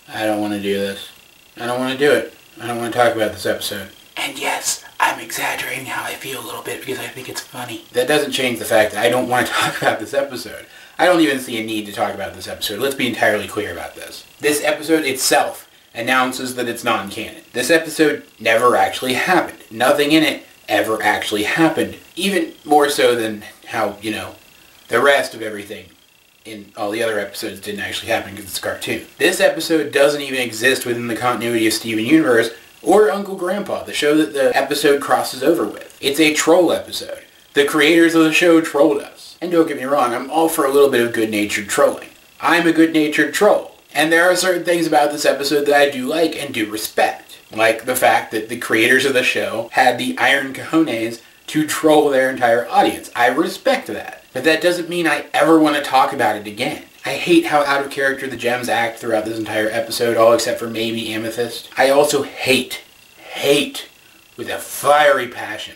I don't want to do this. I don't want to do it. I don't want to talk about this episode. And yes, I'm exaggerating how I feel a little bit because I think it's funny. That doesn't change the fact that I don't want to talk about this episode. I don't even see a need to talk about this episode. Let's be entirely clear about this. This episode itself announces that it's non-canon. This episode never actually happened. Nothing in it ever actually happened. Even more so than how, the rest of everything in all the other episodes didn't actually happen because it's a cartoon. This episode doesn't even exist within the continuity of Steven Universe or Uncle Grandpa, the show that the episode crosses over with. It's a troll episode. The creators of the show trolled us. And don't get me wrong, I'm all for a little bit of good-natured trolling. I'm a good-natured troll. And there are certain things about this episode that I do like and do respect. Like the fact that the creators of the show had the iron cojones to troll their entire audience. I respect that. But that doesn't mean I ever want to talk about it again. I hate how out of character the gems act throughout this entire episode, all except for maybe Amethyst. I also hate with a fiery passion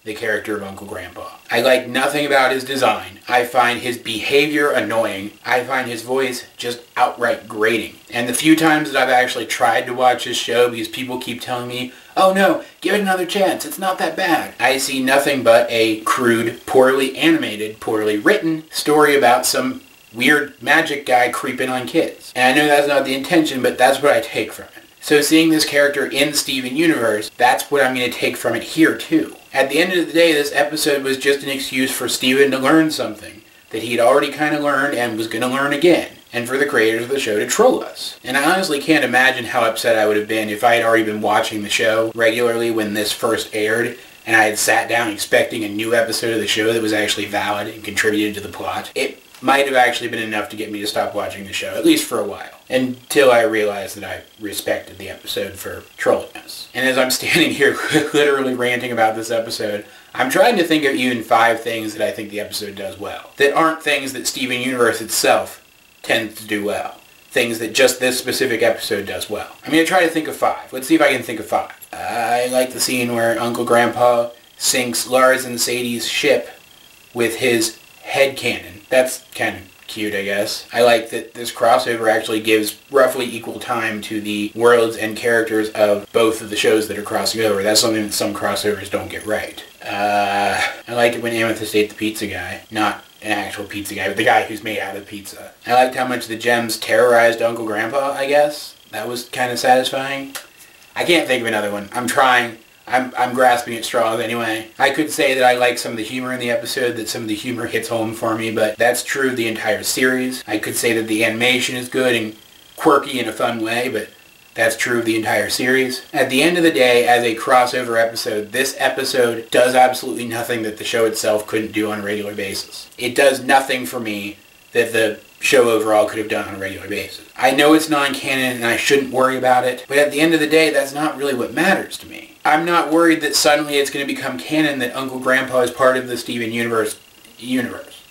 the character of Uncle Grandpa. I like nothing about his design. I find his behavior annoying. I find his voice just outright grating. And the few times that I've actually tried to watch this show because people keep telling me, oh no, give it another chance, it's not that bad, I see nothing but a crude, poorly animated, poorly written story about some weird magic guy creeping on kids. And I know that's not the intention, but that's what I take from it. So seeing this character in Steven Universe, that's what I'm going to take from it here too. At the end of the day, this episode was just an excuse for Steven to learn something that he'd already kind of learned and was going to learn again, and for the creators of the show to troll us. And I honestly can't imagine how upset I would have been if I had already been watching the show regularly when this first aired, and I had sat down expecting a new episode of the show that was actually valid and contributed to the plot. It might have actually been enough to get me to stop watching the show, at least for a while, until I realized that I respected the episode for trolling us. And as I'm standing here literally ranting about this episode, I'm trying to think of even 5 things that I think the episode does well, that aren't things that Steven Universe itself tends to do well. Things that just this specific episode does well. I'm going to try to think of 5. Let's see if I can think of 5. I like the scene where Uncle Grandpa sinks Lars and Sadie's ship with his head cannon. That's kind of cute, I guess. I like that this crossover actually gives roughly equal time to the worlds and characters of both of the shows that are crossing over. That's something that some crossovers don't get right. I liked it when Amethyst ate the pizza guy. Not an actual pizza guy, but the guy who's made out of pizza. I liked how much the gems terrorized Uncle Grandpa, I guess. That was kind of satisfying. I can't think of another one. I'm trying. I'm grasping at straws anyway. I could say that I like some of the humor in the episode, that some of the humor hits home for me, but that's true of the entire series. I could say that the animation is good and quirky in a fun way, but that's true of the entire series. At the end of the day, as a crossover episode, this episode does absolutely nothing that the show itself couldn't do on a regular basis. It does nothing for me that the show overall could have done on a regular basis. I know it's non-canon and I shouldn't worry about it, but at the end of the day, that's not really what matters to me. I'm not worried that suddenly it's going to become canon that Uncle Grandpa is part of the Steven Universe.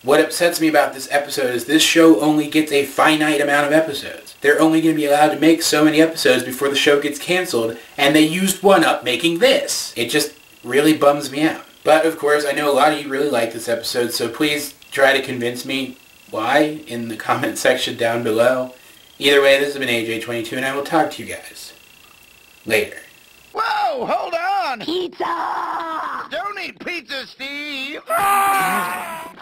What upsets me about this episode is this show only gets a finite amount of episodes. They're only going to be allowed to make so many episodes before the show gets canceled, and they used one up making this. It just really bums me out. But of course, I know a lot of you really like this episode, so please try to convince me why in the comment section down below. Either way, this has been AJ22, and I will talk to you guys later. Whoa, hold on! Pizza! Don't eat pizza, Steve! Ah!